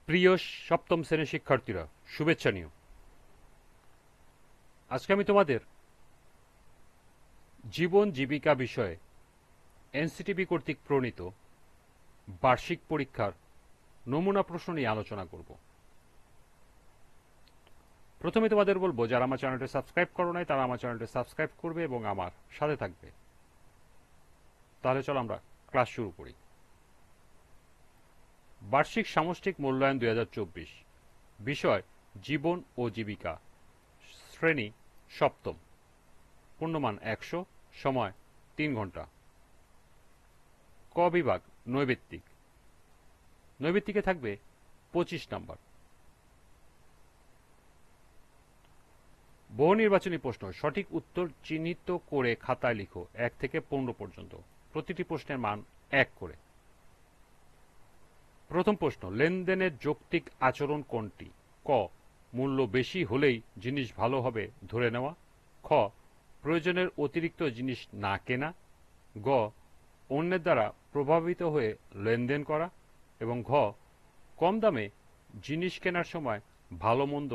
প্রিয় সপ্তম শ্রেণীর শিক্ষার্থীরা, শুভেচ্ছা নিও। আজকে আমি তোমাদের জীবন জীবিকা বিষয়ে এনসিটিবি কর্তৃক প্রণীত বার্ষিক পরীক্ষার নমুনা প্রশ্ন নিয়ে আলোচনা করব। প্রথমে তোমাদের বলবো, যারা আমার চ্যানেলটি সাবস্ক্রাইব করো নাই তারা আমার চ্যানেলটি সাবস্ক্রাইব করবে এবং আমার সাথে থাকবে। তাহলে চলো আমরা ক্লাস শুরু করি। বার্ষিক সামষ্টিক মূল্যায়ন 2024, বিষয় জীবন ও জীবিকা, শ্রেণী সপ্তম, পূর্ণমান 100, সময় 3 ঘন্টা। ক বিভাগ নৈবেত্তিক, নৈবেত্তিকে থাকবে 25 নম্বর। বহু নির্বাচনী প্রশ্ন, সঠিক উত্তর চিহ্নিত করে খাতায় লিখো, 1 থেকে 15 পর্যন্ত। প্রতিটি প্রশ্নের মান 1 করে। প্রথম প্রশ্ন, লেনদেনের যৌক্তিক আচরণ কোনটি? ক, মূল্য বেশি হলেই জিনিস ভালো হবে ধরে নেওয়া। খ, প্রয়োজনের অতিরিক্ত জিনিস না কেনা। গ, অন্যের দ্বারা প্রভাবিত হয়ে লেনদেন করা। এবং ঘ, কম দামে জিনিস কেনার সময় ভালো মন্দ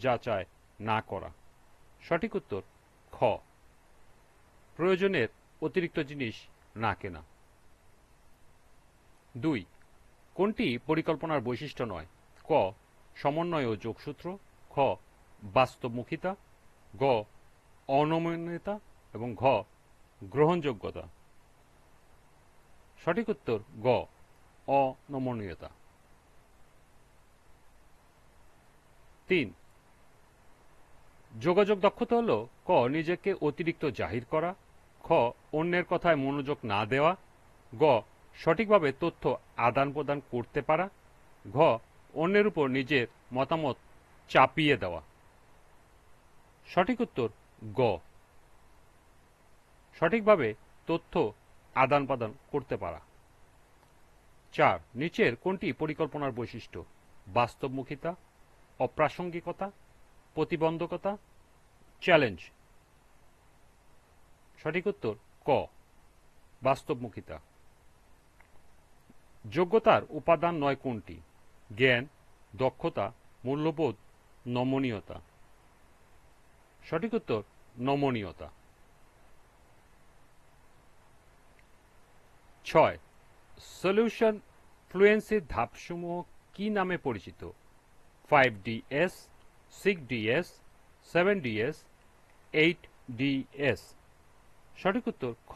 যাচাই না করা। সঠিক উত্তর খ, প্রয়োজনের অতিরিক্ত জিনিস না কেনা। 2, কোনটি পরিকল্পনার বৈশিষ্ট্য নয়? ক, সমন্বয় ও যোগসূত্র। খ, বাস্তবমুখিতা। গ, অনমনীয়তা। এবং ঘ, গ্রহণযোগ্যতা। সঠিক উত্তর গ, অনমনীয়তা। 3, যোগাযোগ দক্ষতা হল ক, নিজেকে অতিরিক্ত জাহির করা। খ, অন্যের কথায় মনোযোগ না দেওয়া। গ, সঠিকভাবে তথ্য আদান প্রদান করতে পারা। ঘ, অন্যের উপর নিজের মতামত চাপিয়ে দেওয়া। সঠিক উত্তর গ, সঠিকভাবে তথ্য আদান প্রদান করতে পারা। 4, নিচের কোনটি পরিকল্পনার বৈশিষ্ট্য? বাস্তবমুখিতা, অপ্রাসঙ্গিকতা, প্রতিবন্ধকতা, চ্যালেঞ্জ। সঠিক উত্তর ক, বাস্তবমুখিতা। যোগ্যতার উপাদান নয় কোনটি? জ্ঞান, দক্ষতা, মূল্যবোধ, নমনীয়তা। সঠিক উত্তর নমনীয়তা। 6, সলিউশন ফ্লুয়েন্সির ধাপসমূহ কি নামে পরিচিত? 5DS, 6DS, 7DS, 8DS। সঠিক উত্তর খ,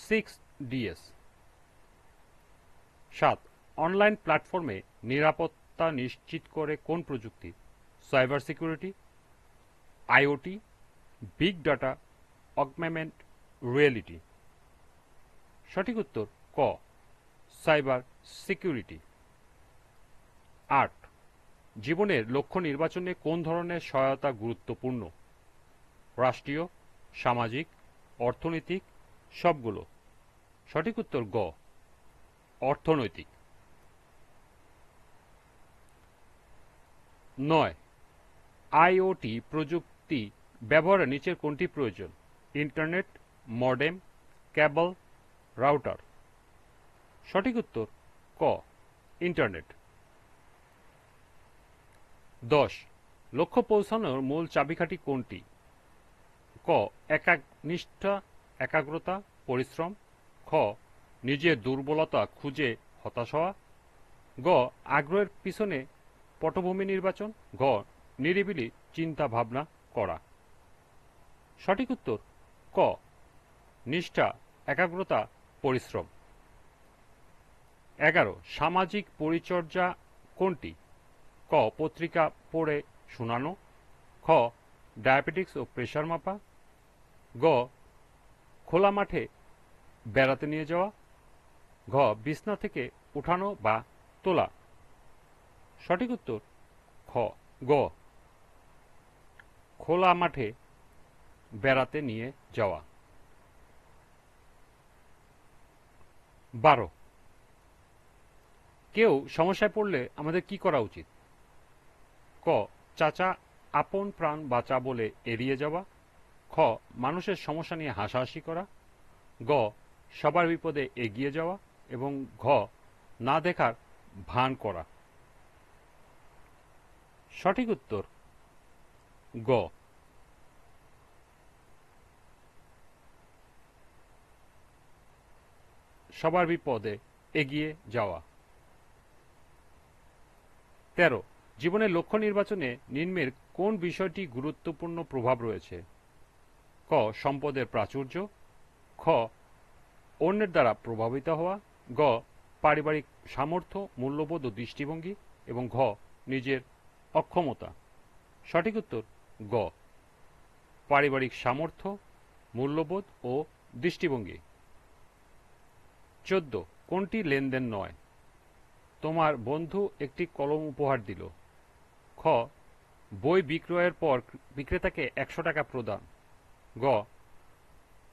6DS। 7, অনলাইন প্ল্যাটফর্মে নিরাপত্তা নিশ্চিত করে কোন প্রযুক্তি? Cyber security, IoT, big data, augmented reality. সঠিক উত্তর ক, সাইবার সিকিউরিটি। 8, জীবনের লক্ষ্য নির্বাচনে কোন ধরনের সহায়তা গুরুত্বপূর্ণ? রাষ্ট্রীয়, সামাজিক, অর্থনৈতিক, সবগুলো। সঠিক উত্তর গ, অর্থনৈতিক। 9, আইওটি প্রযুক্তি ব্যবহারে নিচের কোনটি প্রয়োজন? ইন্টারনেট, মডেম, কেবল, রাউটার। সঠিক উত্তর ক, ইন্টারনেট। 10, লক্ষ্য পৌঁছানোর মূল চাবিকাঠি কোনটি? ক, একাগ্নিষ্ঠা, একাগ্রতা, পরিশ্রম। খ, নিজের দুর্বলতা খুঁজে হতাশ হওয়া। গ, আগ্রহের পিছনে পটভূমি নির্বাচন। ঘ, নিরিবিলি চিন্তা ভাবনা করা। সঠিক উত্তর ক, নিষ্ঠা, একাগ্রতা, পরিশ্রম। 11, সামাজিক পরিচর্যা কোনটি? ক, পত্রিকা পড়ে শোনানো। খ, ডায়াবেটিক্স ও প্রেশার মাপা। গ, খোলা মাঠে বেড়াতে নিয়ে যাওয়া। ঘ, বিছনা থেকে উঠানো বা তোলা। সঠিক উত্তর খ, গ, খোলা মাঠে বেড়াতে নিয়ে যাওয়া। 12, কেউ সমস্যায় পড়লে আমাদের কি করা উচিত? ক, চাচা আপন প্রাণ বাঁচা বলে এড়িয়ে যাওয়া। খ, মানুষের সমস্যা নিয়ে হাসাহাসি করা। গ, সবার বিপদে এগিয়ে যাওয়া। এবং ঘ, না দেখার ভান করা। সঠিক উত্তর গ। সবার বিপদে এগিয়ে যাওয়া। 13 জীবনের লক্ষ্য নির্বাচনে নিম্নের কোন বিষয়টি গুরুত্বপূর্ণ প্রভাব রয়েছে? ক সম্পদের প্রাচুর্য, খ অন্যের দ্বারা প্রভাবিত হওয়া, গ পারিবারিক সামর্থ্য, মূল্যবোধ ও দৃষ্টিভঙ্গি, এবং ঘ নিজের অক্ষমতা। সঠিক উত্তর গ পারিবারিক সামর্থ্য, মূল্যবোধ ও দৃষ্টিভঙ্গি। 14 কোনটি লেনদেন নয়? তোমার বন্ধু একটি কলম উপহার দিল, খ বই বিক্রয়ের পর বিক্রেতাকে 100 টাকা প্রদান, গ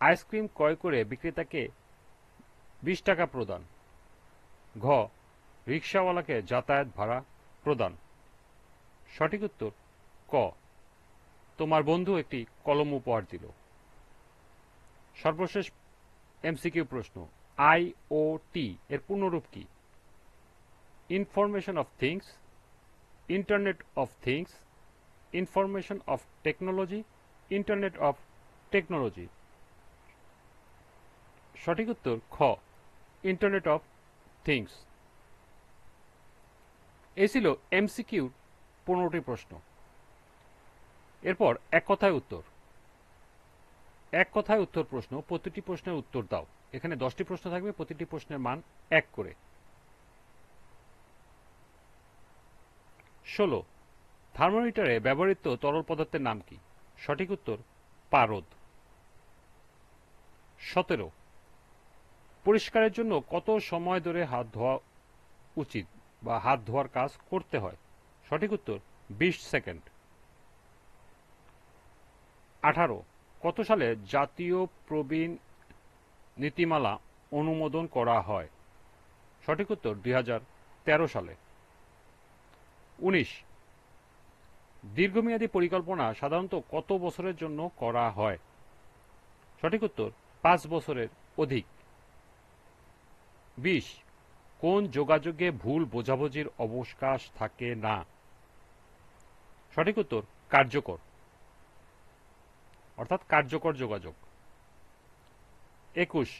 আইসক্রিম ক্রয় করে বিক্রেতাকে 20 টাকা প্রদান, ঘ রিক্সাওয়ালাকে যাতায়াত ভাড়া প্রদান। সঠিক উত্তর ক তোমার বন্ধু একটি কলম উপহার দিল। সর্বশেষ এমসিকিউ প্রশ্ন, আইওটি এর পূর্ণরূপ কি? Information of things, internet of things, information of technology, internet of technology. সঠিক উত্তর খ ইন্টারনেট অফ থিংস। এই ছিল এমসিকিউর 15টি প্রশ্ন। এরপর এক কথায় উত্তর। এক কথায় উত্তর প্রশ্ন, প্রতিটি প্রশ্নের উত্তর দাও। এখানে 10টি প্রশ্ন থাকবে, প্রতিটি প্রশ্নের মান 1 করে। 16 থার্মোমিটারে ব্যবহৃত তরল পদার্থের নাম কি? সঠিক উত্তর পারদ। 17 পরিষ্কারের জন্য কত সময় ধরে হাত ধোয়া উচিত বা হাত ধোয়ার কাজ করতে হয়? সঠিক উত্তর 20 সেকেন্ড। 18 কত সালে জাতীয় প্রবীণ নীতিমালা অনুমোদন করা হয়? সঠিক উত্তর 2013 সালে। 19 দীর্ঘমেয়াদী পরিকল্পনা সাধারণত কত বছরের জন্য করা হয়? সঠিক উত্তর 5 বছরের অধিক। 20 কোন যোগাযোগে ভুল বোঝাবুঝির অবকাশ থাকে না? সঠিক উত্তর কার্যকর, অর্থাৎ কার্যকর যোগাযোগ। 21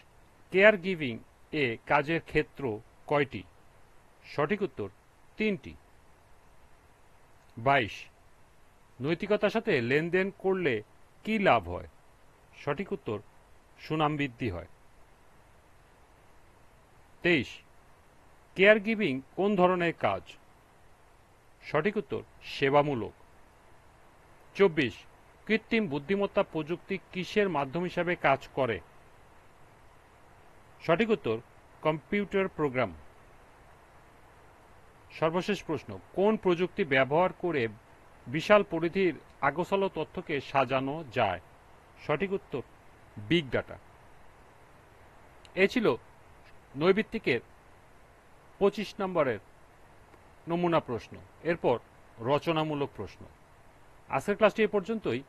কেয়ার গিভিং এ কাজের ক্ষেত্র কয়টি? সঠিক উত্তর 3টি। 22 নৈতিকতার সাথে লেনদেন করলে কি লাভ হয়? সঠিক উত্তর সুনাম বৃদ্ধি হয়। 23 কেয়ার গিভিং কোন ধরনের কাজ? সঠিক উত্তর সেবামূলক। 24 কৃত্রিম বুদ্ধিমত্তা প্রযুক্তি কিসের মাধ্যম হিসাবে কাজ করে? সঠিক উত্তর কম্পিউটার প্রোগ্রাম। সর্বশেষ প্রশ্ন, কোন প্রযুক্তি ব্যবহার করে বিশাল পরিধির আগোছালো তথ্যকে সাজানো যায়? সঠিক উত্তর বিগ ডাটা। এ ছিল নৈবিত্তিকের 25 নম্বরের নমুনা প্রশ্ন। এরপর রচনামূলক প্রশ্ন। আজকের ক্লাসটি এ পর্যন্তই।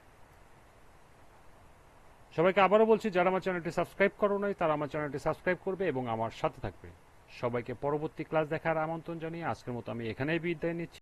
সবাইকে আবারও বলছি, যারা আমার চ্যানেলটি সাবস্ক্রাইব করো নাই তারা আমার চ্যানেলটি সাবস্ক্রাইব করবে এবং আমার সাথে থাকবে। সবাইকে পরবর্তী ক্লাস দেখার আমন্ত্রণ জানিয়ে আজকের মতো আমি এখানেই বিদায় নিচ্ছি।